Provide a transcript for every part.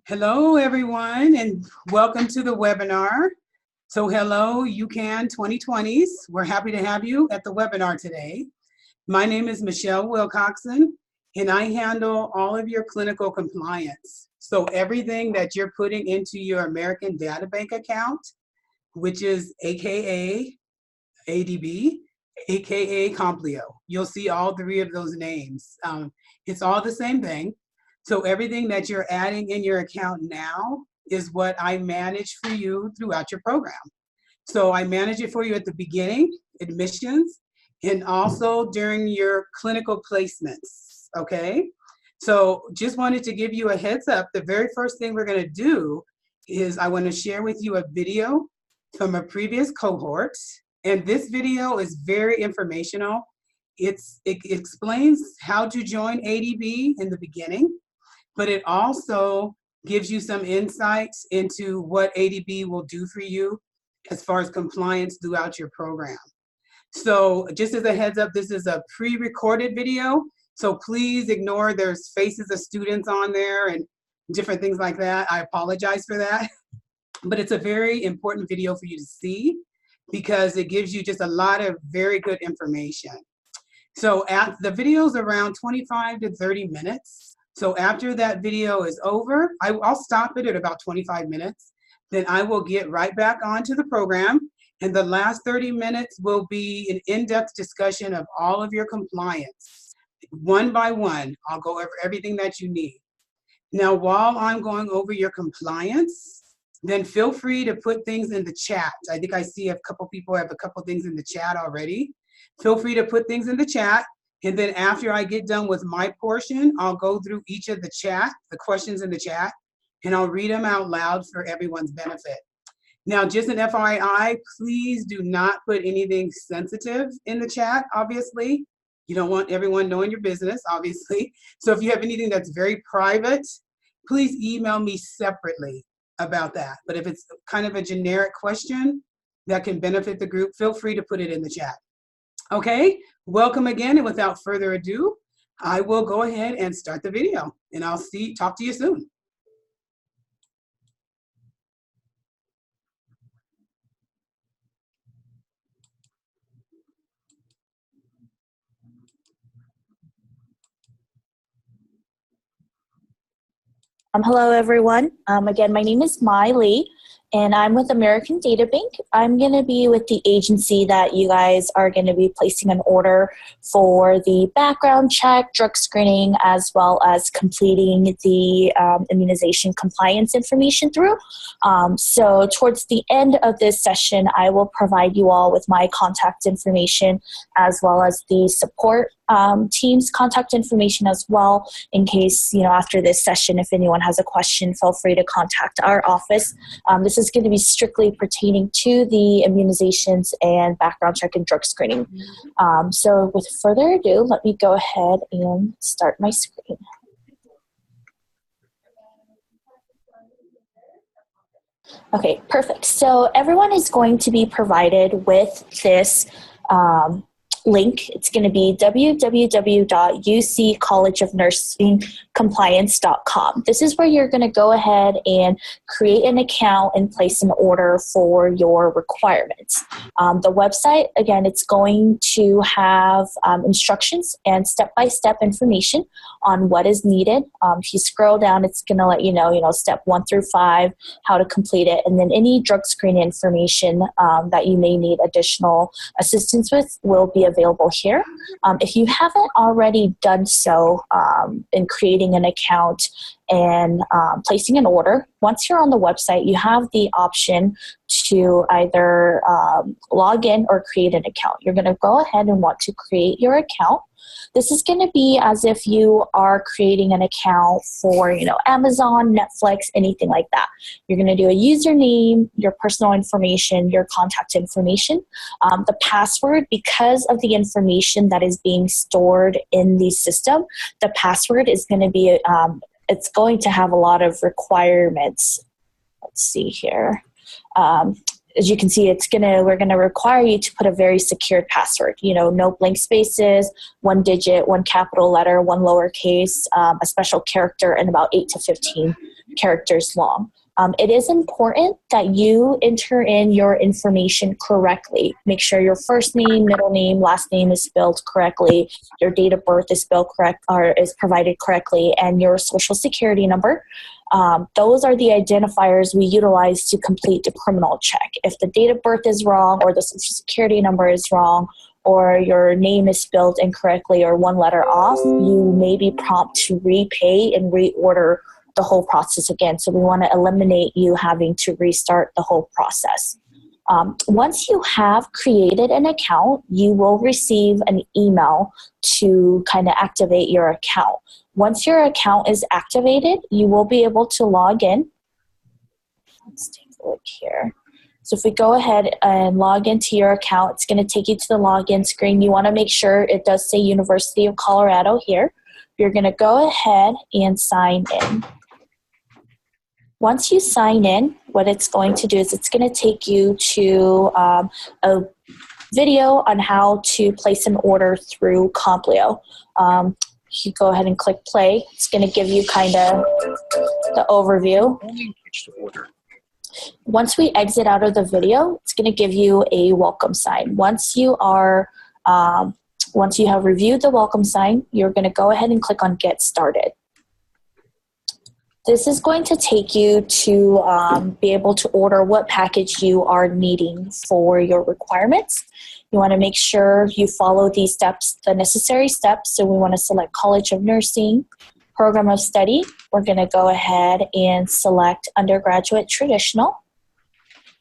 Hello, everyone, and welcome to the webinar. So hello, UCAN 2020s. We're happy to have you at the webinar today. My name is Michelle Wilcoxon, and I handle all of your clinical compliance. So everything that you're putting into your American Data Bank account, which is AKA ADB, AKA Complio. You'll see all three of those names. It's all the same thing. So everything that you're adding in your account now is what I manage for you throughout your program. So I manage it for you at the beginning, admissions, and also during your clinical placements, okay? So just wanted to give you a heads up. The very first thing we're gonna do is I wanna share with you a video from a previous cohort. And this video is very informational. It explains how to join ADB in the beginning, but it also gives you some insights into what ADB will do for you as far as compliance throughout your program. So just as a heads up, this is a pre-recorded video, so please ignore there's faces of students on there and different things like that. I apologize for that, but it's a very important video for you to see because it gives you just a lot of very good information. So the video is around 25 to 30 minutes. So after that video is over, I'll stop it at about 25 minutes. Then I will get right back onto the program. And the last 30 minutes will be an in-depth discussion of all of your compliance. One by one, I'll go over everything that you need. Now, while I'm going over your compliance, then feel free to put things in the chat. I think I see a couple people have a couple things in the chat already. Feel free to put things in the chat. And then after I get done with my portion, I'll go through each of the questions in the chat, and I'll read them out loud for everyone's benefit. Now, just an FYI, please do not put anything sensitive in the chat, obviously. You don't want everyone knowing your business, obviously. So if you have anything that's very private, please email me separately about that. But if it's kind of a generic question that can benefit the group, feel free to put it in the chat. Okay, welcome again, and without further ado, I will go ahead and start the video, and I'll talk to you soon. Hello, everyone. Again, my name is Mai Lee, and I'm with American Data Bank. I'm going to be with the agency that you guys are going to be placing an order for the background check, drug screening, as well as completing the immunization compliance information through. So towards the end of this session, I will provide you all with my contact information as well as the support team's contact information as well, in case, after this session, if anyone has a question, feel free to contact our office. This is going to be strictly pertaining to the immunizations and background check and drug screening. So with further ado, let me go ahead and start my screen. Okay, perfect. So everyone is going to be provided with this link. It's going to be www.uccollegeofnursingcompliance.com. This is where you're going to go ahead and create an account and place an order for your requirements. The website, again, it's going to have instructions and step-by-step information on what is needed. If you scroll down, it's going to let you know, step 1 through 5, how to complete it, and then any drug screen information that you may need additional assistance with will be available here. If you haven't already done so in creating an account and placing an order, once you're on the website, you have the option to either log in or create an account. You're going to go ahead and want to create your account. This is going to be as if you are creating an account for, Amazon, Netflix, anything like that. You're going to do a username, your personal information, your contact information. The password, because of the information that is being stored in the system, the password is going to be, it's going to have a lot of requirements. Let's see here. As you can see, we're gonna require you to put a very secured password. No blank spaces, 1 digit, 1 capital letter, 1 lowercase, a special character, and about 8 to 15 characters long. It is important that you enter in your information correctly. Make sure your first name, middle name, last name is spelled correctly, your date of birth is spelled correct or is provided correctly, and your social security number. Those are the identifiers we utilize to complete the criminal check. If the date of birth is wrong or the social security number is wrong or your name is spelled incorrectly or one letter off, you may be prompted to repay and reorder the whole process again. So we want to eliminate you having to restart the whole process. Once you have created an account, you will receive an email to kind of activate your account. Once your account is activated, you will be able to log in. Let's take a look here. So if we go ahead and log into your account, it's going to take you to the login screen. You want to make sure it does say University of Colorado here. You're going to go ahead and sign in. Once you sign in, what it's going to do is it's going to take you to a video on how to place an order through Complio. You go ahead and click play. It's going to give you kind of the overview. Once we exit out of the video, it's going to give you a welcome sign. Once you have reviewed the welcome sign, you're going to go ahead and click on Get Started. This is going to take you to be able to order what package you are needing for your requirements. You want to make sure you follow these steps, the necessary steps. So we want to select College of Nursing, Program of Study. We're going to go ahead and select Undergraduate Traditional.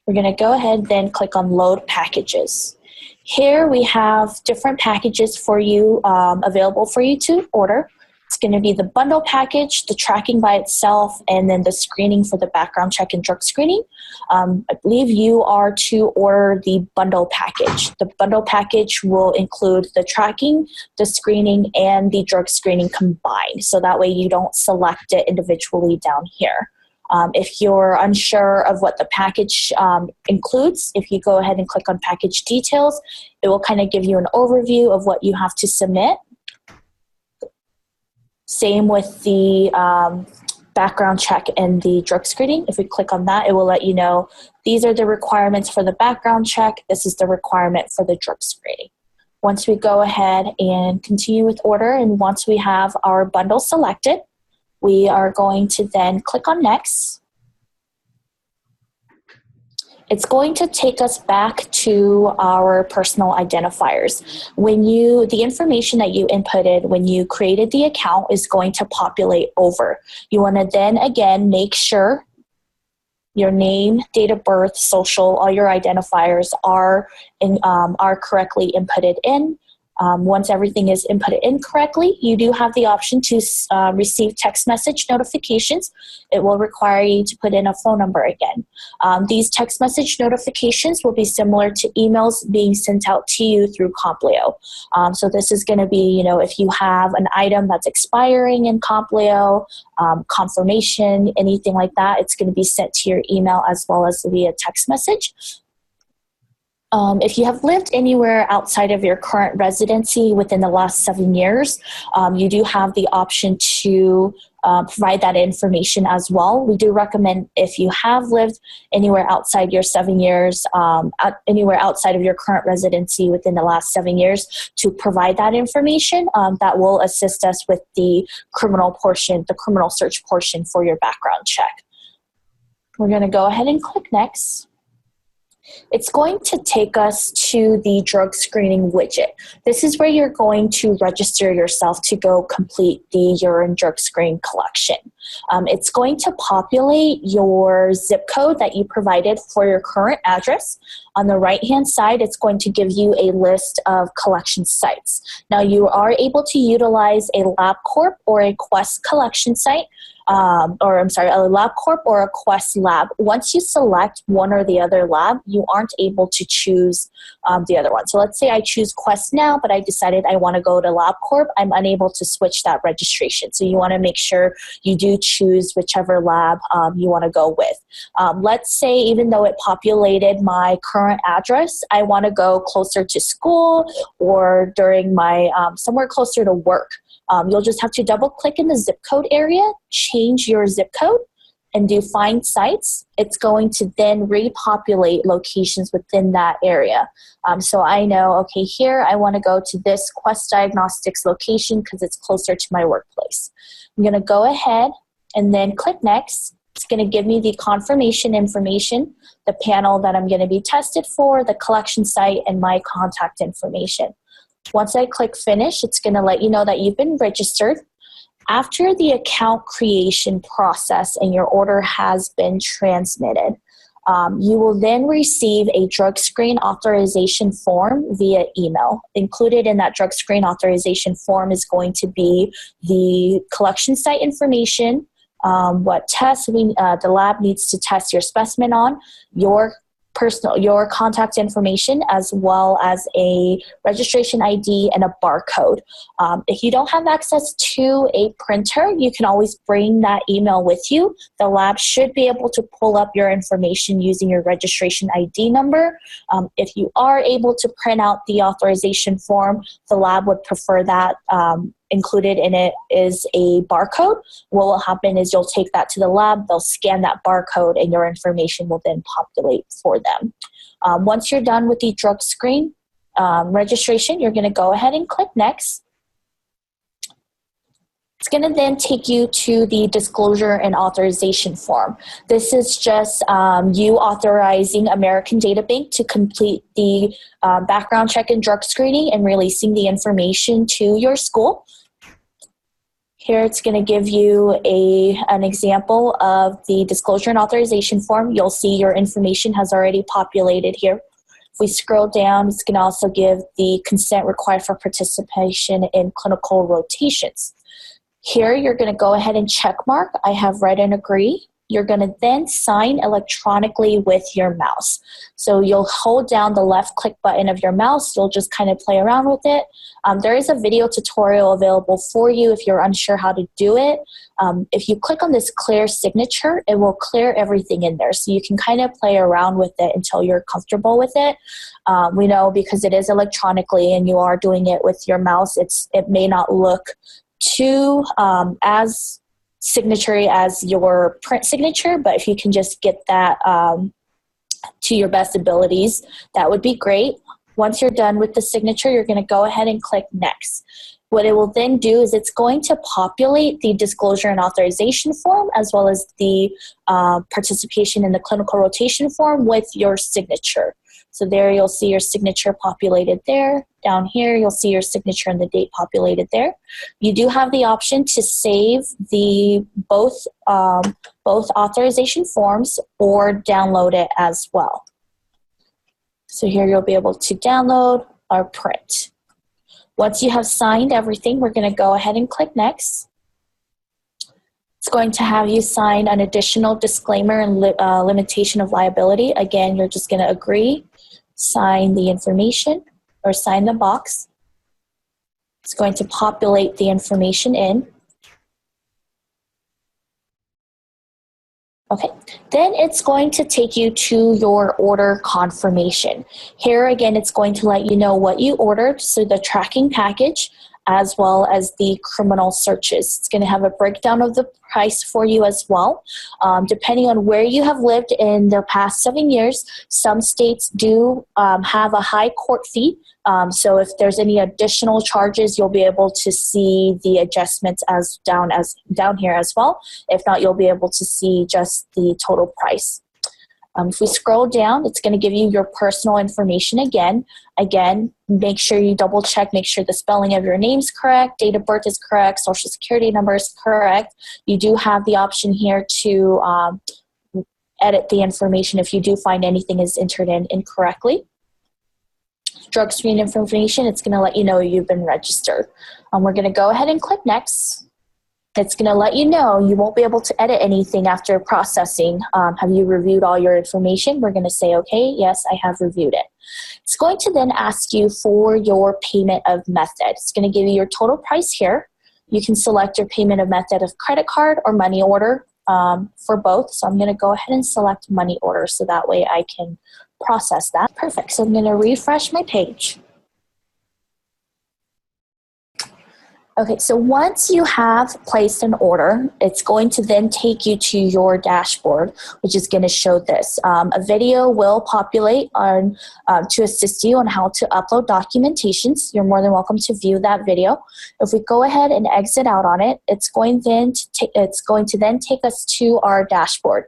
We're going to go ahead then click on Load Packages. Here we have different packages for you available for you to order. It's going to be the bundle package, the tracking by itself, and then the screening for the background check and drug screening. I believe you are to order the bundle package. The bundle package will include the tracking, the screening, and the drug screening combined. So that way you don't select it individually down here. If you're unsure of what the package includes, if you go ahead and click on package details, it will kind of give you an overview of what you have to submit. Same with the background check and the drug screening. If we click on that, it will let you know these are the requirements for the background check. This is the requirement for the drug screening. Once we go ahead and continue with order, and once we have our bundle selected, we are going to then click on Next. It's going to take us back to our personal identifiers. The information that you inputted when you created the account is going to populate over. You want to then again make sure your name, date of birth, social, all your identifiers are correctly inputted in. Once everything is inputted in correctly, you do have the option to receive text message notifications. It will require you to put in a phone number again. These text message notifications will be similar to emails being sent out to you through Complio. So this is going to be, if you have an item that's expiring in Complio, confirmation, anything like that, it's going to be sent to your email as well as via text message. If you have lived anywhere outside of your current residency within the last 7 years, you do have the option to provide that information as well. We do recommend if you have lived anywhere outside your 7 years, anywhere outside of your current residency within the last 7 years, to provide that information. That will assist us with the criminal portion, the criminal search portion for your background check. We're going to go ahead and click Next. It's going to take us to the drug screening widget. This is where you're going to register yourself to go complete the urine drug screen collection. It's going to populate your zip code that you provided for your current address. On the right-hand side, it's going to give you a list of collection sites. Now, you are able to utilize a LabCorp or a Quest collection site, a LabCorp or a Quest lab. Once you select one or the other lab, you aren't able to choose the other one. So let's say I choose Quest now, but I decided I want to go to LabCorp. I'm unable to switch that registration. So you want to make sure you do choose whichever lab you want to go with. Let's say even though it populated my current address, I want to go closer to school or during my somewhere closer to work. You'll just have to double click in the zip code area, change your zip code, and do find sites, it's going to then repopulate locations within that area. So I know, okay, here I want to go to this Quest Diagnostics location because it's closer to my workplace. I'm going to go ahead and then click Next. It's going to give me the confirmation information, the panel that I'm going to be tested for, the collection site, and my contact information. Once I click Finish, it's going to let you know that you've been registered. After the account creation process and your order has been transmitted, you will then receive a drug screen authorization form via email. Included in that drug screen authorization form is going to be the collection site information, what tests the lab needs to test your specimen on, your contact information, as well as a registration ID and a barcode. If you don't have access to a printer, you can always bring that email with you. The lab should be able to pull up your information using your registration ID number. If you are able to print out the authorization form, the lab would prefer that. Included in it is a barcode. What will happen is you'll take that to the lab, they'll scan that barcode, and your information will then populate for them. Once you're done with the drug screen registration, you're going to go ahead and click Next. It's going to then take you to the disclosure and authorization form. This is just you authorizing American Data Bank to complete the background check and drug screening and releasing the information to your school. Here it's going to give you an example of the disclosure and authorization form. You'll see your information has already populated here. If we scroll down, it's going to also give the consent required for participation in clinical rotations. Here you're going to go ahead and check mark, I have read and agree. You're going to then sign electronically with your mouse. So you'll hold down the left click button of your mouse. You'll just kind of play around with it. There is a video tutorial available for you if you're unsure how to do it. If you click on this clear signature, it will clear everything in there. So you can kind of play around with it until you're comfortable with it. We know because it is electronically and you are doing it with your mouse, it may not look too as signatory as your print signature, but if you can just get that to your best abilities, that would be great. Once you're done with the signature, you're going to go ahead and click Next. What it will then do is it's going to populate the disclosure and authorization form as well as the participation in the clinical rotation form with your signature. So there you'll see your signature populated there. Down here you'll see your signature and the date populated there. You do have the option to save both authorization forms or download it as well. So here you'll be able to download or print. Once you have signed everything, we're going to go ahead and click Next. It's going to have you sign an additional disclaimer and limitation of liability. Again, you're just going to agree, sign the information, or sign the box. It's going to populate the information in. Okay, then it's going to take you to your order confirmation. Here again, it's going to let you know what you ordered, so the tracking package, as well as the criminal searches. It's going to have a breakdown of the price for you as well. Depending on where you have lived in the past 7 years, some states do have a high court fee. So if there's any additional charges, you'll be able to see the adjustments down here as well. If not, you'll be able to see just the total price. If we scroll down, it's going to give you your personal information again. Again, make sure you double check, make sure the spelling of your name's correct, date of birth is correct, social security number is correct. You do have the option here to edit the information if you do find anything is entered in incorrectly. Drug screen information, it's going to let you know you've been registered. We're going to go ahead and click Next. It's going to let you know you won't be able to edit anything after processing. Have you reviewed all your information? We're going to say, okay, yes, I have reviewed it. It's going to then ask you for your payment of method. It's going to give you your total price here. You can select your payment of method of credit card or money order for both. So I'm going to go ahead and select money order so that way I can process that. Perfect. So I'm going to refresh my page. Okay, so once you have placed an order, it's going to then take you to your dashboard, which is going to show this. A video will populate on to assist you on how to upload documentations. You're more than welcome to view that video. If we go ahead and exit out on it, it's going to then take us to our dashboard.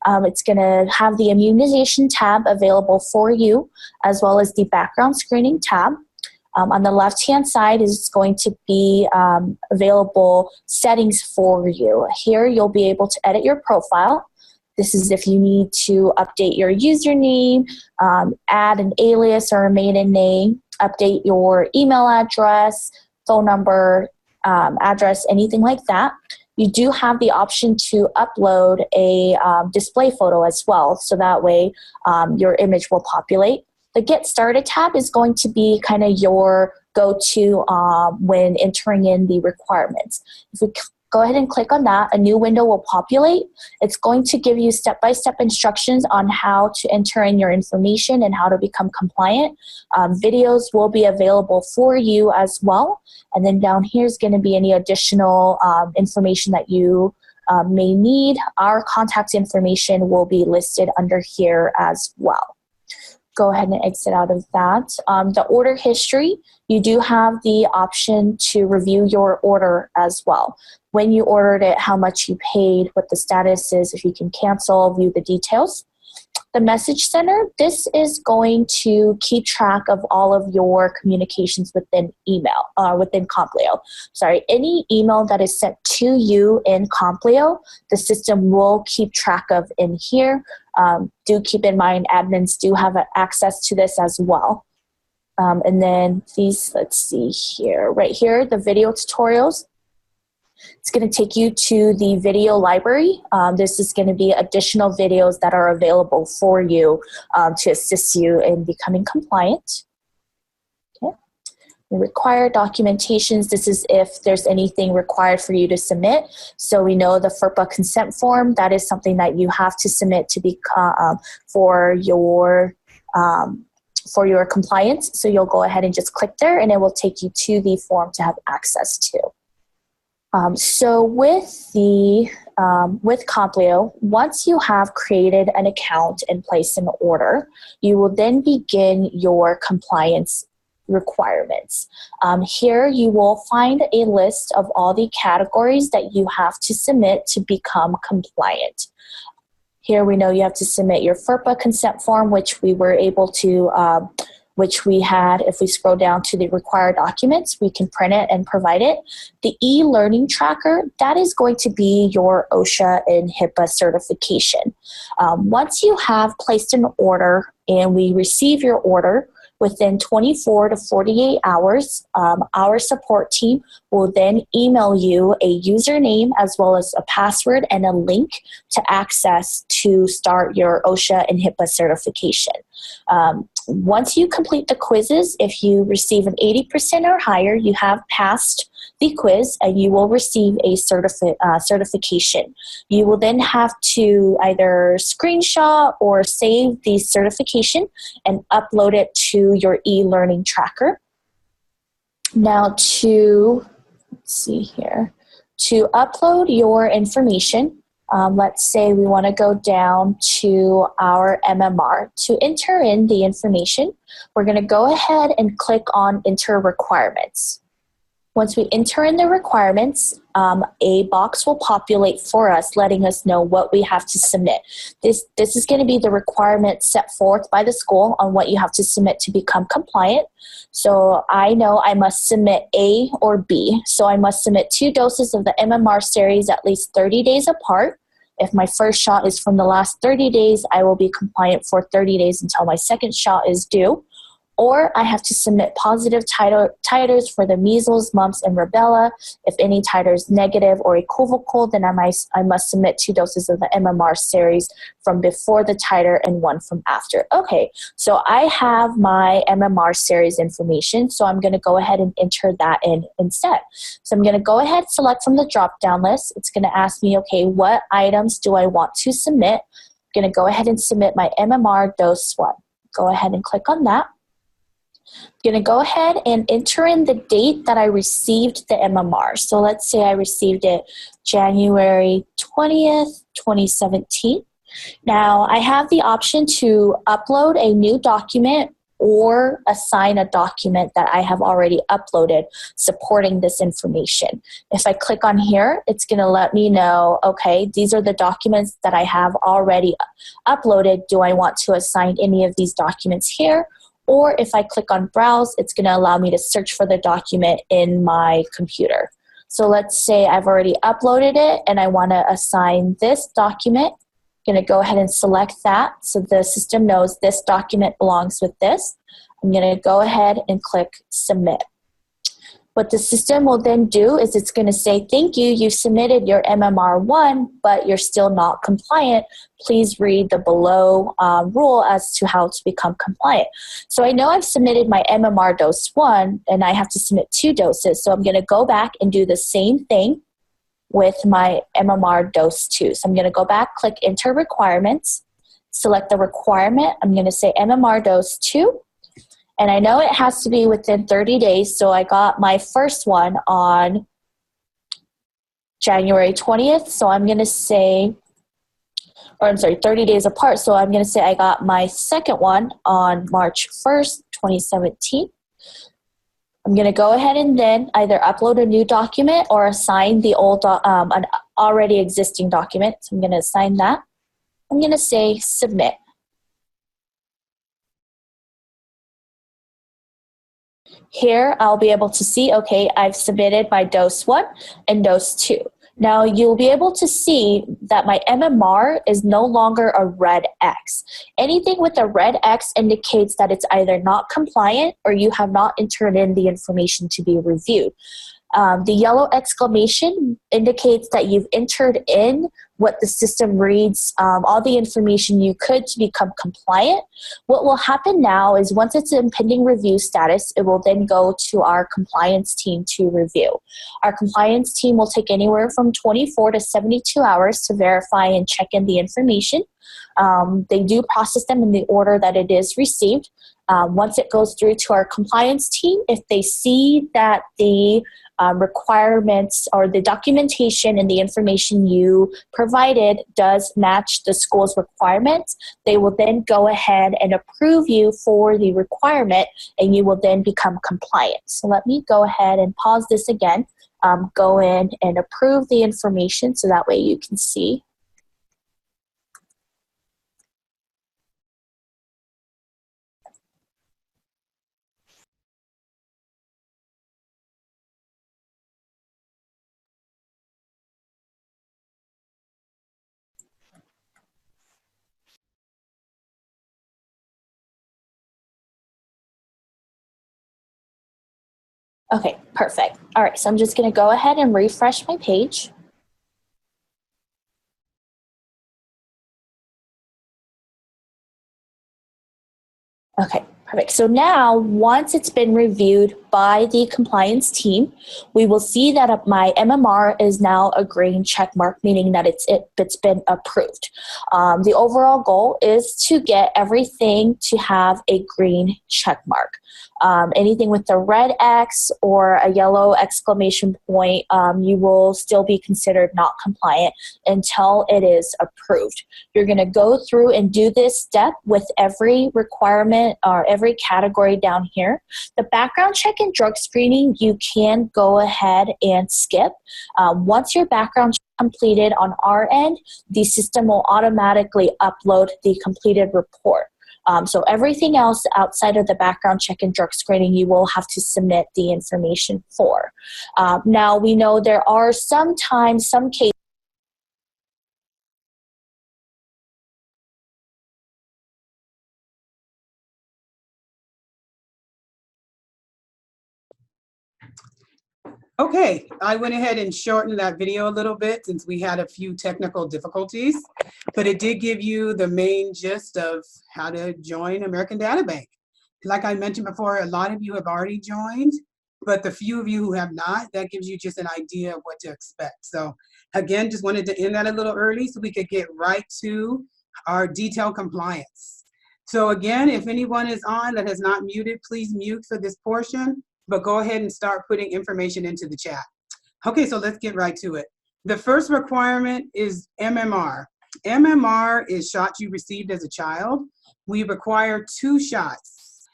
It's going to have the immunization tab available for you, as well as the background screening tab. On the left-hand side is going to be available settings for you. Here you'll be able to edit your profile. This is if you need to update your username, add an alias or a maiden name, update your email address, phone number, address, anything like that. You do have the option to upload a display photo as well, so that way your image will populate. The Get Started tab is going to be kind of your go-to when entering in the requirements. If we go ahead and click on that, a new window will populate. It's going to give you step-by-step instructions on how to enter in your information and how to become compliant. Videos will be available for you as well. And then down here is going to be any additional information that you may need. Our contact information will be listed under here as well. Go ahead and exit out of that. The order history, you do have the option to review your order as well. When you ordered it, how much you paid, what the status is, if you can cancel, view the details. The message center, this is going to keep track of all of your communications within within Complio. Sorry, any email that is sent to you in Complio, the system will keep track of in here. Do keep in mind admins do have access to this as well. And then these, let's see here, right here, the video tutorials. It's going to take you to the video library. This is going to be additional videos that are available for you to assist you in becoming compliant. Okay. Required documentations. This is if there's anything required for you to submit. So we know the FERPA consent form, that is something that you have to submit to become for your compliance. So you'll go ahead and just click there and it will take you to the form to have access to. So with Complio, once you have created an account and placed an order, you will then begin your compliance requirements. Here you will find a list of all the categories that you have to submit to become compliant. Here we know you have to submit your FERPA consent form, which we were able to which we had, if we scroll down to the required documents, we can print it and provide it. The e-learning tracker, that is going to be your OSHA and HIPAA certification. Once you have placed an order and we receive your order, within 24 to 48 hours, our support team will then email you a username as well as a password and a link to access to start your OSHA and HIPAA certification. Once you complete the quizzes, if you receive an 80% or higher, you have passed the quiz and you will receive a certification. You will then have to either screenshot or save the certification and upload it to your e-learning tracker. Now let's see here, to upload your information, let's say we want to go down to our MMR. To enter in the information, we're going to go ahead and click on Enter Requirements. Once we enter in the requirements, a box will populate for us, letting us know what we have to submit. This is going to be the requirement set forth by the school on what you have to submit to become compliant. So I know I must submit A or B. So I must submit 2 doses of the MMR series at least 30 days apart. If my first shot is from the last 30 days, I will be compliant for 30 days until my second shot is due. Or I have to submit positive titers for the measles, mumps, and rubella. If any titer is negative or equivocal, then I must submit 2 doses of the MMR series from before the titer and 1 from after. Okay, so I have my MMR series information, so I'm going to go ahead and enter that in instead. So I'm going to go ahead, select from the drop-down list. It's going to ask me, okay, what items do I want to submit? I'm going to go ahead and submit my MMR dose 1. Go ahead and click on that. I'm going to go ahead and enter in the date that I received the MMR. So let's say I received it January 20th, 2017. Now I have the option to upload a new document or assign a document that I have already uploaded supporting this information. If I click on here, it's going to let me know, okay, these are the documents that I have already uploaded. Do I want to assign any of these documents here? Or if I click on browse, it's going to allow me to search for the document in my computer. So let's say I've already uploaded it and I want to assign this document. I'm going to go ahead and select that so the system knows this document belongs with this. I'm going to go ahead and click submit. What the system will then do is it's going to say, thank you, you submitted your MMR1, but you're still not compliant. Please read the below rule as to how to become compliant. So I know I've submitted my MMR dose 1 and I have to submit 2 doses. So I'm going to go back and do the same thing with my MMR dose 2. So I'm going to go back, click enter requirements, select the requirement. I'm going to say MMR dose 2. And I know it has to be within 30 days, so I got my first one on January 20th. So I'm going to say, or I'm sorry, 30 days apart. So I'm going to say I got my second one on March 1st, 2017. I'm going to go ahead and then either upload a new document or assign the old, an already existing document. So I'm going to assign that. I'm going to say submit. Here, I'll be able to see, okay, I've submitted my dose 1 and dose 2. Now, you'll be able to see that my MMR is no longer a red X. Anything with a red X indicates that it's either not compliant or you have not entered in the information to be reviewed. The yellow exclamation indicates that you've entered in what the system reads, all the information you could to become compliant. What will happen now is once it's in pending review status, it will then go to our compliance team to review. Our compliance team will take anywhere from 24 to 72 hours to verify and check in the information. They do process them in the order that it is received. Once it goes through to our compliance team, if they see that the requirements or the documentation and the information you provided does match the school's requirements, they will then go ahead and approve you for the requirement and you will then become compliant. So let me go ahead and pause this again, go in and approve the information so that way you can see. Okay, perfect. All right, so I'm just going to go ahead and refresh my page. Okay, perfect. So now, once it's been reviewed by the compliance team, we will see that my MMR is now a green check mark, meaning that it's been approved. The overall goal is to get everything to have a green check mark. Anything with a red X or a yellow exclamation point, you will still be considered not compliant until it is approved. You're going to go through and do this step with every requirement or every category down here. The background check and drug screening, you can go ahead and skip. Once your background check is completed on our end, the system will automatically upload the completed report. So everything else outside of the background check and drug screening, you will have to submit the information for. Now, we know there are sometimes some cases. Okay, I went ahead and shortened that video a little bit since we had a few technical difficulties, but it did give you the main gist of how to join American Data Bank. Like I mentioned before, a lot of you have already joined, but the few of you who have not, that gives you just an idea of what to expect. So again, just wanted to end that a little early so we could get right to our detailed compliance. So again, if anyone is on that has not muted, please mute for this portion, but go ahead and start putting information into the chat. Okay, so let's get right to it. The first requirement is MMR. MMR is shots you received as a child. We require 2 shots.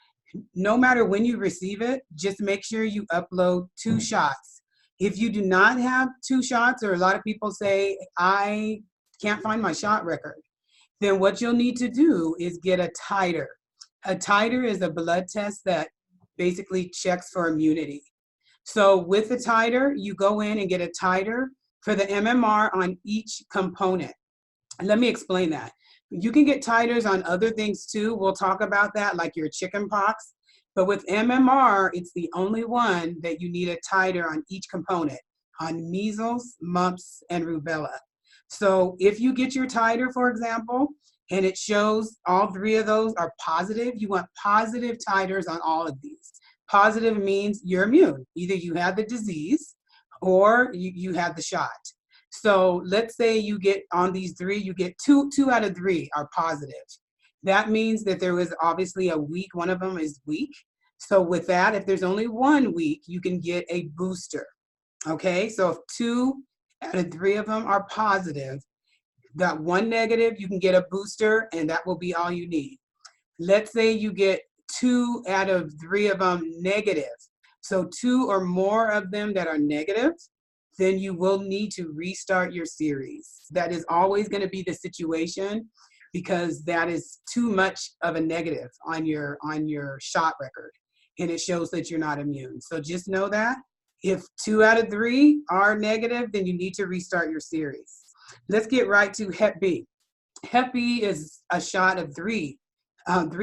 No matter when you receive it, just make sure you upload 2 shots. If you do not have 2 shots, or a lot of people say, I can't find my shot record, then what you'll need to do is get a titer. A titer is a blood test that basically checks for immunity. So with the titer, you go in and get a titer for the MMR on each component. And let me explain that. You can get titers on other things too. We'll talk about that, like your chicken pox. But with MMR, it's the only one that you need a titer on each component, on measles, mumps, and rubella. So if you get your titer, for example, and it shows all 3 of those are positive, you want positive titers on all of these. Positive means you're immune. Either you have the disease or you have the shot. So let's say you get on these 3, you get 2 out of 3 are positive. That means that there was obviously a weak, one of them is weak. So with that, if there's only 1 weak, you can get a booster. Okay, so if 2 out of 3 of them are positive, got 1 negative, you can get a booster, and that will be all you need. Let's say you get 2 out of 3 of them negative. So 2 or more of them that are negative, then you will need to restart your series. That is always going to be the situation, because that is too much of a negative on your shot record, and it shows that you're not immune. So just know that if 2 out of 3 are negative, then you need to restart your series. Let's get right to Hep B. Hep B is a shot of 3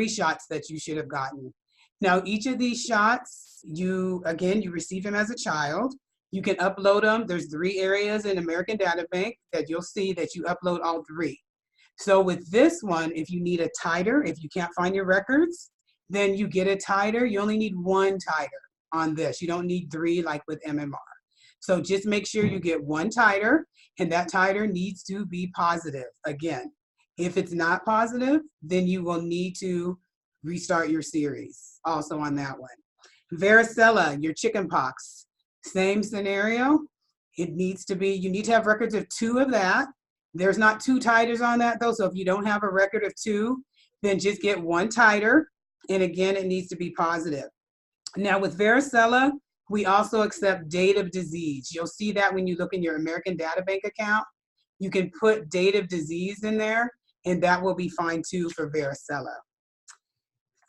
shots that you should have gotten. Now, each of these shots, you receive them as a child. You can upload them. There's 3 areas in American Data Bank that you'll see that you upload all 3. So with this one, if you need a titer, if you can't find your records, then you get a titer. You only need 1 titer on this. You don't need 3 like with MMR. So just make sure you get 1 titer, and that titer needs to be positive. Again, if it's not positive, then you will need to restart your series also on that one. Varicella, your chicken pox, same scenario. You need to have records of 2 of that. There's not 2 titers on that though, so if you don't have a record of 2, then just get 1 titer, and again, it needs to be positive. Now with varicella, we also accept date of disease. You'll see that when you look in your American Data Bank account. You can put date of disease in there, and that will be fine too for varicella.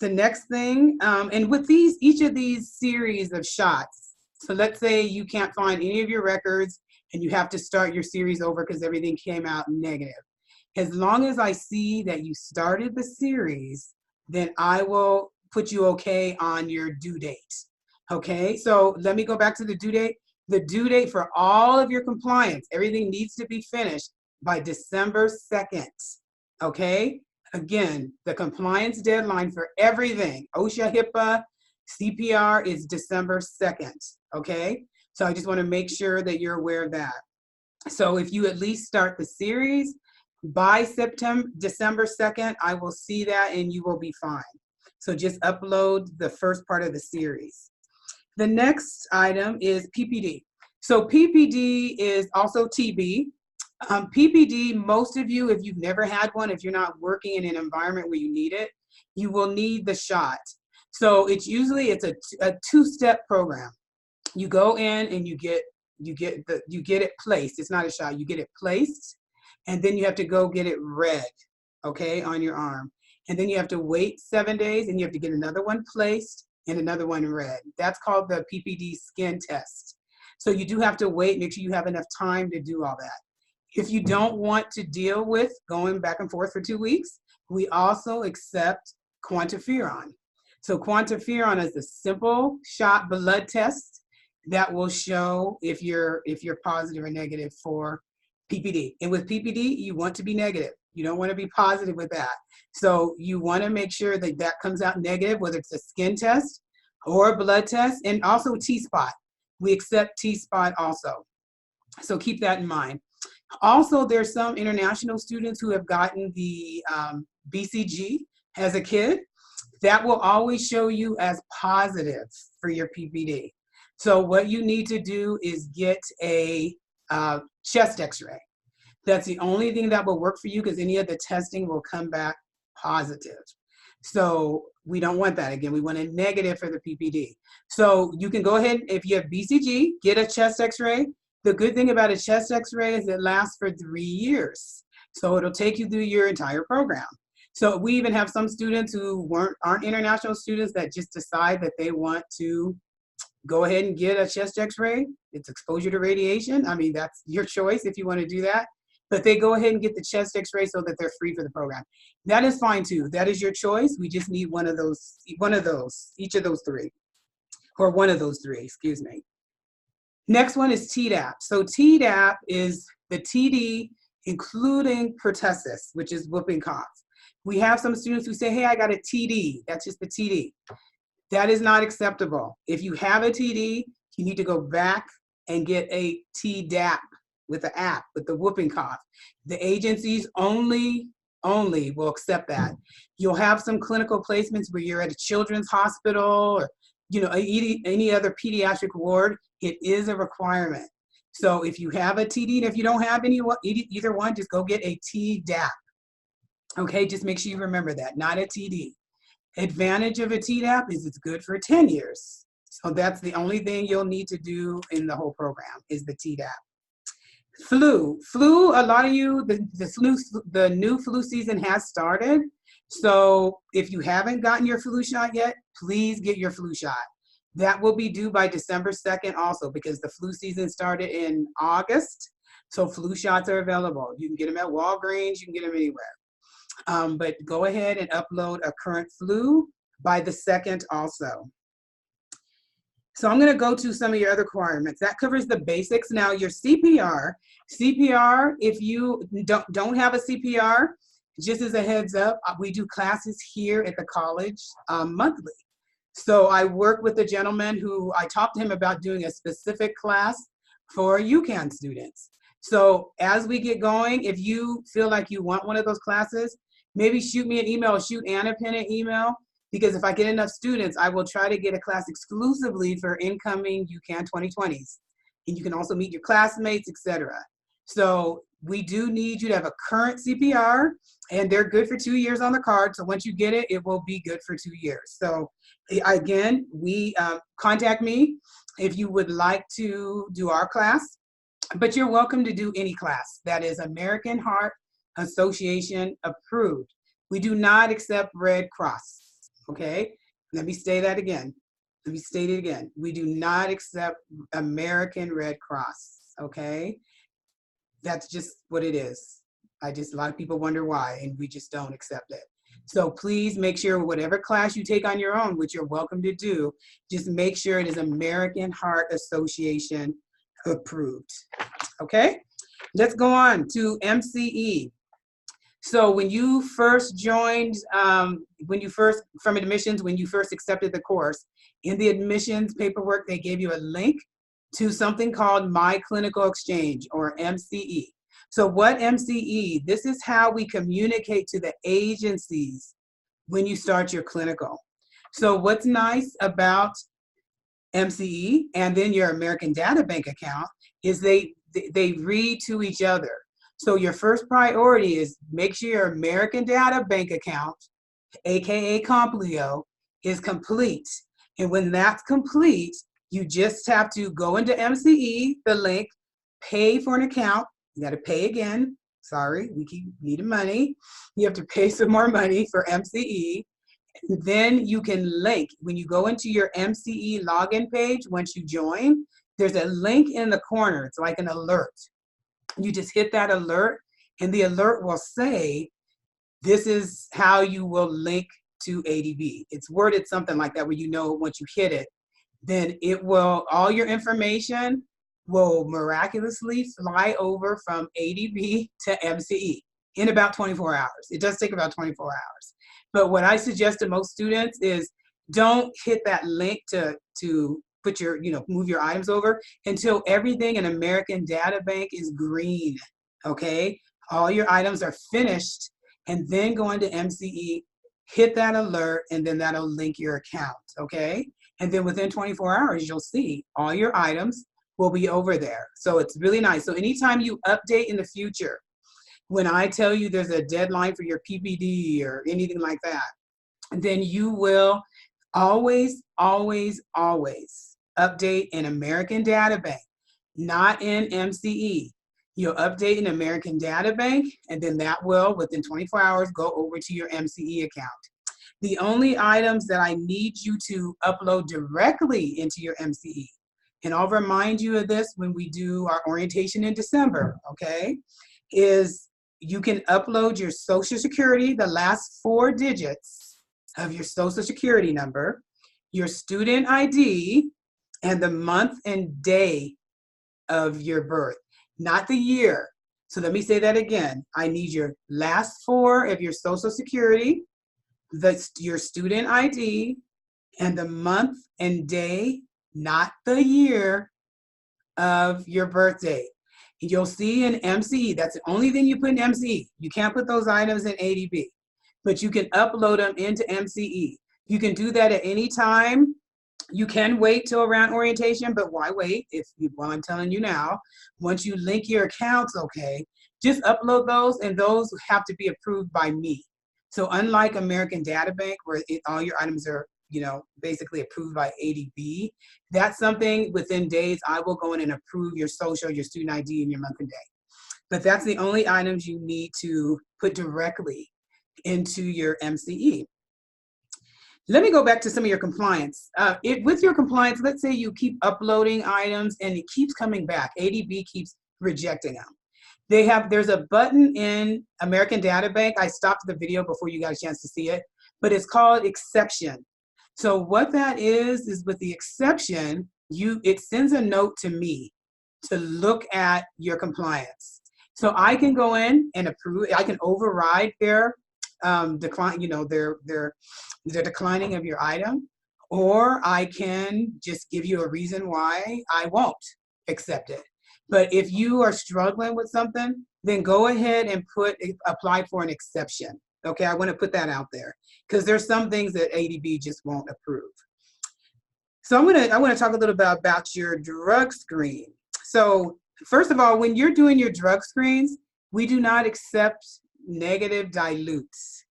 The next thing, and with each of these series of shots, so let's say you can't find any of your records and you have to start your series over because everything came out negative. As long as I see that you started the series, then I will put you okay on your due date. Okay, so let me go back to the due date. The due date for all of your compliance, everything needs to be finished by December 2nd. Okay, again, the compliance deadline for everything, OSHA, HIPAA, CPR, is December 2nd. Okay, so I just want to make sure that you're aware of that. So if you at least start the series by December 2nd, I will see that and you will be fine. So just upload the first part of the series. The next item is PPD. So PPD is also TB. PPD, most of you, if you've never had one, if you're not working in an environment where you need it, you will need the shot. So it's a 2-step program. You go in and you get it placed. It's not a shot. You get it placed, and then you have to go get it read, okay, on your arm. And then you have to wait 7 days, and you have to get another one placed and another one read. That's called the PPD skin test. So you do have to wait, make sure you have enough time to do all that. If you don't want to deal with going back and forth for 2 weeks, we also accept quantiferon. So quantiferon is a simple shot blood test that will show if you're positive or negative for PPD. And with PPD, you want to be negative. You don't want to be positive with that. So you want to make sure that that comes out negative, whether it's a skin test or a blood test, and also T-spot. We accept T-spot also. So keep that in mind. Also, there's some international students who have gotten the BCG, as a kid, that will always show you as positive for your PPD. So what you need to do is get a chest x-ray. That's the only thing that will work for you, because any of the testing will come back positive. So we don't want that. Again, we want a negative for the PPD. So you can go ahead, if you have BCG, get a chest x-ray. The good thing about a chest x-ray is it lasts for 3 years. So it'll take you through your entire program. So we even have some students who aren't international students that just decide that they want to go ahead and get a chest x-ray. It's exposure to radiation. I mean, that's your choice if you want to do that. But they go ahead and get the chest x-ray so that they're free for the program. That is fine too. That is your choice. We just need one of those, each of those three, or one of those three, excuse me. Next one is Tdap. So Tdap is the TD including pertussis, which is whooping cough. We have some students who say, hey, I got a TD. That's just the TD. That is not acceptable. If you have a TD, you need to go back and get a Tdap with the app, with the whooping cough. The agencies only will accept that. You'll have some clinical placements where you're at a children's hospital or any other pediatric ward. It is a requirement. So if you have a TD, and if you don't have either one, just go get a Tdap. Okay, just make sure you remember that, not a TD. Advantage of a Tdap is it's good for 10 years. So that's the only thing you'll need to do in the whole program is the Tdap. Flu, a lot of you, the new flu season has started. So if you haven't gotten your flu shot yet, please get your flu shot. That will be due by December 2nd also, because the flu season started in August. So flu shots are available. You can get them at Walgreens, you can get them anywhere. But go ahead and upload a current flu by the 2nd also. So I'm going to go to some of your other requirements. That covers the basics. Now your CPR, if you don't have a CPR, just as a heads up, we do classes here at the college monthly. So I work with a gentleman who I talked to him about doing a specific class for UCAN students. So as we get going, if you feel like you want one of those classes, maybe shoot me an email, shoot Anna Penn an email, because if I get enough students, I will try to get a class exclusively for incoming UCAN 2020s. And you can also meet your classmates, etc. So we do need you to have a current CPR, and they're good for 2 years on the card. So once you get it, it will be good for 2 years. So again, contact me if you would like to do our class, but you're welcome to do any class that is American Heart Association approved. We do not accept Red Cross. Okay, let me say that again. Let me state it again. We do not accept American Red Cross. Okay, that's just what it is. A lot of people wonder why, and we just don't accept it. So please make sure whatever class you take on your own, which you're welcome to do, just make sure it is American Heart Association approved. Okay, let's go on to MCE. So when you first joined, from admissions, when you first accepted the course, in the admissions paperwork, they gave you a link to something called My Clinical Exchange, or MCE. So what MCE, this is how we communicate to the agencies when you start your clinical. So what's nice about MCE and then your American Data Bank account is they read to each other. So your first priority is make sure your American Data Bank account, AKA Complio, is complete. And when that's complete, you just have to go into MCE, the link, pay for an account. You got to pay again. Sorry, we keep needing money. You have to pay some more money for MCE. Then you can link. When you go into your MCE login page, once you join, there's a link in the corner. It's like an alert. You just hit that alert, and the alert will say, this is how you will link to ADB. It's worded something like that where you know once you hit it, then it will, all your information will miraculously fly over from ADB to MCE in about 24 hours. It does take about 24 hours. But what I suggest to most students is don't hit that link to put your, move your items over until everything in American Data Bank is green, okay? All your items are finished, and then go into MCE hit that alert, and then that'll link your account, okay? And then within 24 hours, you'll see all your items will be over there. So it's really nice. So anytime you update in the future, when I tell you there's a deadline for your PPD or anything like that, then you will always, always, always update in American Data Bank, not in MCE. You'll update in American Data Bank, and then that will, within 24 hours, go over to your MCE account. The only items that I need you to upload directly into your MCE, and I'll remind you of this when we do our orientation in December, okay, is you can upload your Social Security, the last 4 digits of your Social Security number, your student ID, and the month and day of your birth, not the year. So let me say that again. I need your last 4 of your Social Security, your student ID, and the month and day, not the year, of your birthday. You'll see in MCE, that's the only thing you put in MCE. You can't put those items in ADB, but you can upload them into MCE. You can do that at any time. You can wait till around orientation, but why wait? Well, I'm telling you now, once you link your accounts, okay, just upload those, and those have to be approved by me. So unlike American Data Bank, where all your items are, basically approved by ADB, that's something within days I will go in and approve your social, your student ID, and your month and day. But that's the only items you need to put directly into your MCE. Let me go back to some of your compliance. With your compliance, let's say you keep uploading items and it keeps coming back. ADB keeps rejecting them. There's a button in American Data Bank. I stopped the video before you got a chance to see it, but it's called exception. So what that is with the exception, it sends a note to me to look at your compliance. So I can go in and approve, I can override their decline, their declining of your item, or I can just give you a reason why I won't accept it. But if you are struggling with something, then go ahead and apply for an exception. Okay, I want to put that out there because there's some things that ADB just won't approve. So I want to talk a little bit about your drug screen. So first of all, when you're doing your drug screens, we do not accept negative dilutes.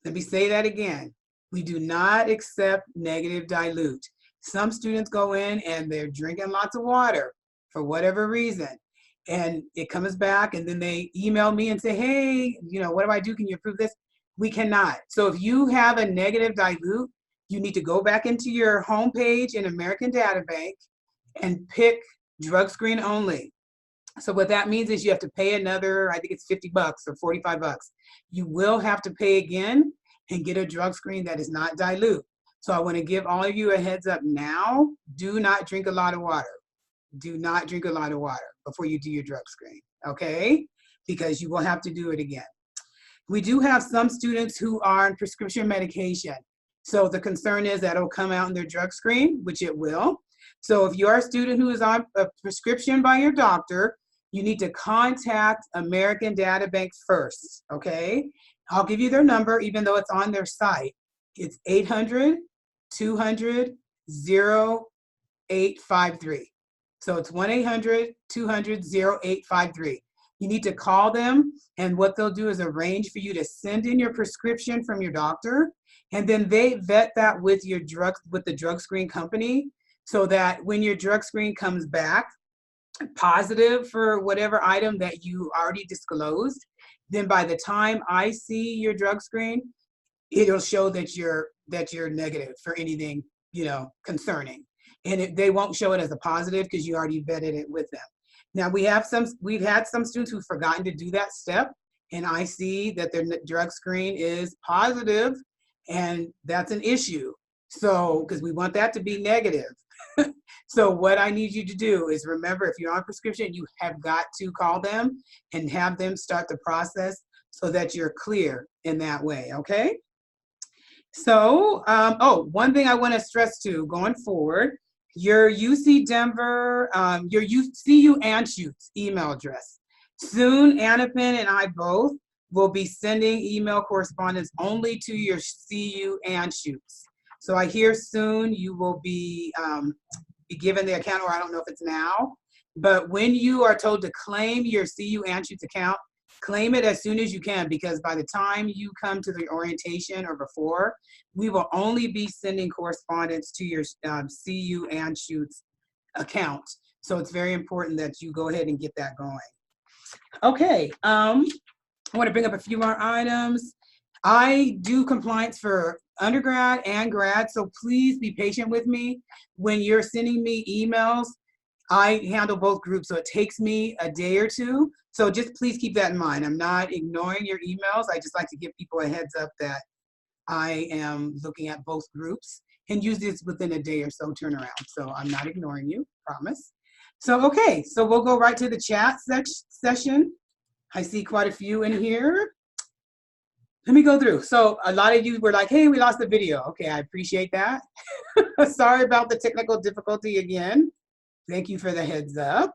Let me say that again. We do not accept negative dilute. Some students go in and they're drinking lots of water for whatever reason, and it comes back, and then they email me and say, hey, what do I do? Can you approve this? We cannot. So if you have a negative dilute, you need to go back into your homepage in American Data Bank and pick drug screen only. So what that means is you have to pay another, I think it's $50 or $45. You will have to pay again and get a drug screen that is not dilute. So I want to give all of you a heads up now. Do not drink a lot of water. Do not drink a lot of water before you do your drug screen, okay? Because you will have to do it again. We do have some students who are on prescription medication. So the concern is that it'll come out in their drug screen, which it will. So if you're a student who is on a prescription by your doctor, you need to contact American Data Bank first, okay? I'll give you their number, even though it's on their site. It's 800-200-0853. So it's 1-800-200-0853. You need to call them, and what they'll do is arrange for you to send in your prescription from your doctor, and then they vet that with the drug screen company, so that when your drug screen comes back positive for whatever item that you already disclosed, then by the time I see your drug screen, it'll show that you're negative for anything concerning, and they won't show it as a positive because you already vetted it with them. Now we've had some students who've forgotten to do that step, and I see that their drug screen is positive, and that's an issue. So, because we want that to be negative. So what I need you to do is remember, if you're on prescription, you have got to call them and have them start the process so that you're clear in that way, okay? So, one thing I want to stress too, going forward, your UC Denver, your CU Anschutz email address. Soon, Annapin and I both will be sending email correspondence only to your CU and shoots. So I hear soon you will be given the account, or I don't know if it's now, but when you are told to claim your CU and shoots account, claim it as soon as you can, because by the time you come to the orientation or before, we will only be sending correspondence to your CU and shoots account. So it's very important that you go ahead and get that going. Okay, I want to bring up a few more items. I do compliance for undergrad and grad, so please be patient with me. When you're sending me emails, I handle both groups, so it takes me a day or two. So just please keep that in mind. I'm not ignoring your emails. I just like to give people a heads up that I am looking at both groups, and use this within a day or so turnaround. So I'm not ignoring you, promise. So, okay, so we'll go right to the chat session. I see quite a few in here. Let me go through. So a lot of you were like, hey, we lost the video. Okay, I appreciate that. Sorry about the technical difficulty again. Thank you for the heads up.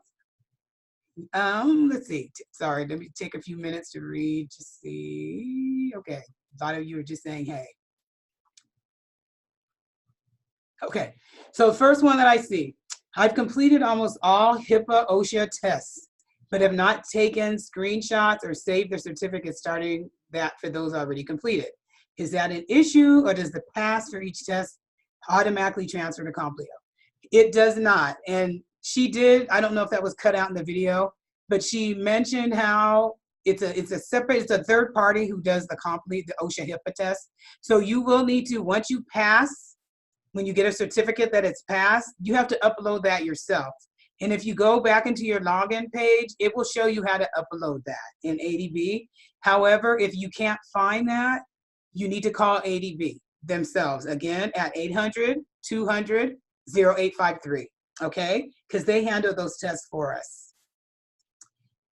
Let's see. Sorry, let me take a few minutes to read to see. Okay, a lot of you are just saying, hey. Okay, so the first one that I see, I've completed almost all HIPAA OSHA tests, but have not taken screenshots or saved the certificate starting that for those already completed. Is that an issue, or does the pass for each test automatically transfer to Complio? It does not. And she did, I don't know if that was cut out in the video, but she mentioned how it's a third party who does the OSHA HIPAA test. So you will need to, once you pass, when you get a certificate that it's passed, you have to upload that yourself. And if you go back into your login page, it will show you how to upload that in ADB. However, if you can't find that, you need to call ADB themselves, again, at 800-200-0853, okay? Because they handle those tests for us.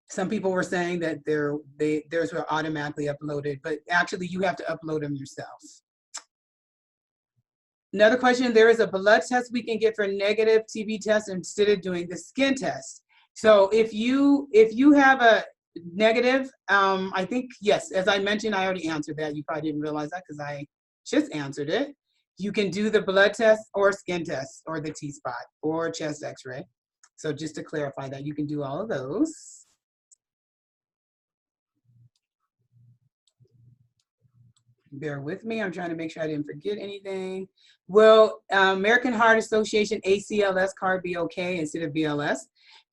Some people were saying that theirs were automatically uploaded, but actually you have to upload them yourself. Another question, there is a blood test we can get for negative TB test instead of doing the skin test. So if you have a negative, I think, yes, as I mentioned, I already answered that. You probably didn't realize that because I just answered it. You can do the blood test or skin test or the T-spot or chest x-ray. So just to clarify that, you can do all of those. Bear with me, I'm trying to make sure I didn't forget anything. Will American Heart Association ACLS card be okay instead of BLS?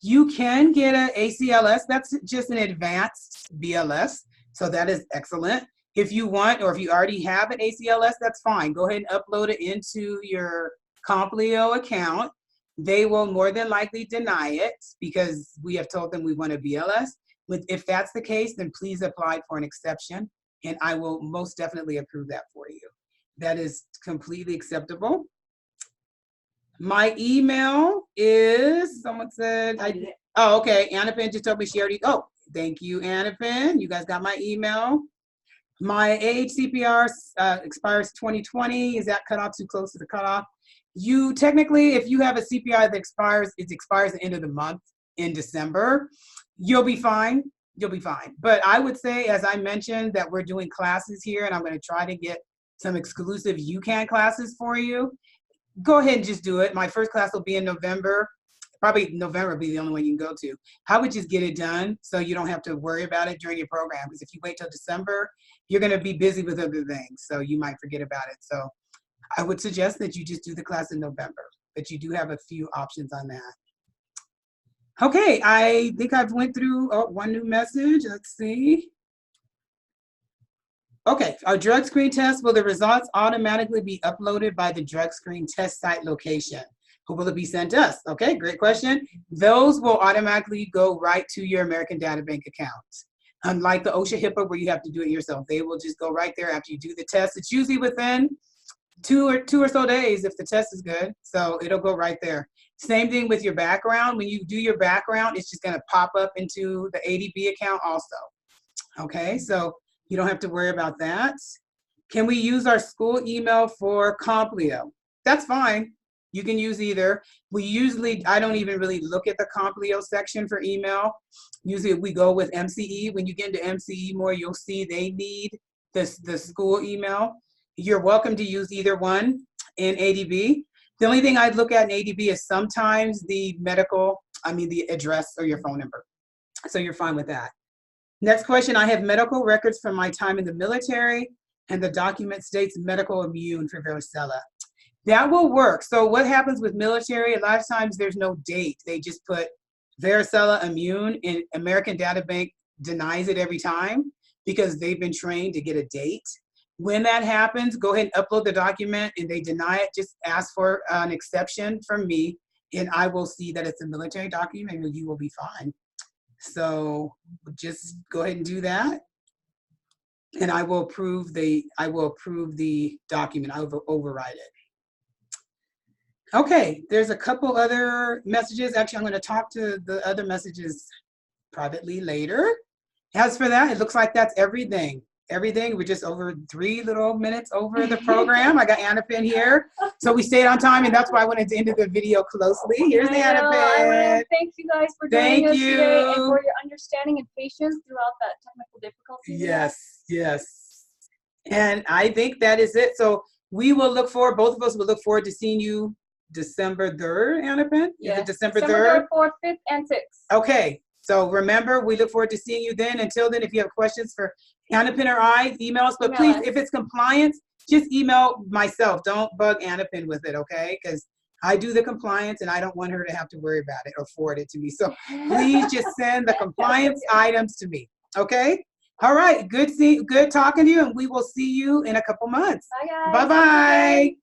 You can get an ACLS, that's just an advanced BLS, so that is excellent. If you want, or if you already have an ACLS, that's fine. Go ahead and upload it into your Complio account. They will more than likely deny it because we have told them we want a BLS. If that's the case, then please apply for an exception, and I will most definitely approve that for you. That is completely acceptable. My email is, someone said, oh, okay, Annapin just told me she already, oh, thank you, Annapin. You guys got my email. My AHCPR expires 2020. Is that cutoff too close to the cutoff? You technically, if you have a CPI that expires, it expires at the end of the month in December, you'll be fine. You'll be fine. But I would say, as I mentioned, that we're doing classes here, and I'm going to try to get some exclusive UCAN classes for you. Go ahead and just do it. My first class will be in November. Probably November will be the only one you can go to. I would just get it done so you don't have to worry about it during your program, because if you wait till December, you're going to be busy with other things, so you might forget about it. So I would suggest that you just do the class in November, but you do have a few options on that. Okay, I think I've went through one new message. Let's see. Okay, our drug screen test, will the results automatically be uploaded by the drug screen test site location? Who will it be sent to us? Okay, great question. Those will automatically go right to your American Data Bank account. Unlike the OSHA HIPAA where you have to do it yourself, they will just go right there after you do the test. It's usually within two or so days if the test is good, so it'll go right there. Same thing with your background. When you do your background, it's just gonna pop up into the ADB account also. Okay, so you don't have to worry about that. Can we use our school email for Complio? That's fine. You can use either. I don't even really look at the Complio section for email. Usually we go with MCE. When you get into MCE more, you'll see they need the school email. You're welcome to use either one in ADB. The only thing I'd look at in ADB is sometimes the address or your phone number. So you're fine with that. Next question, I have medical records from my time in the military, and the document states medical immune for varicella. That will work. So what happens with military, a lot of times there's no date. They just put varicella immune, and American Data Bank denies it every time because they've been trained to get a date. When that happens, go ahead and upload the document and they deny it, just ask for an exception from me and I will see that it's a military document and you will be fine. So just go ahead and do that. And I will approve the document. I will override it. Okay, there's a couple other messages. Actually, I'm going to talk to the other messages privately later. As for that, it looks like that's everything. We're just over 3 little minutes over the program. I got Annapin here. So we stayed on time, and that's why I wanted to end the video closely. Here's Annapin. I want to thank you guys for joining us today and for your understanding and patience throughout that technical difficulty. Yes. And I think that is it. So we will look forward, both of us will look forward to seeing you December 3rd, Annapin? Yes. Is it December 3rd? December 4th, 5th, and 6th. Okay. So remember, we look forward to seeing you then. Until then, if you have questions for Annapin or I, email us. But please, if it's compliance, just email myself. Don't bug Annapin with it, okay? Because I do the compliance and I don't want her to have to worry about it or forward it to me. So please just send the compliance items to me, okay? All right, good talking to you, and we will see you in a couple months. Bye, guys. Bye-bye.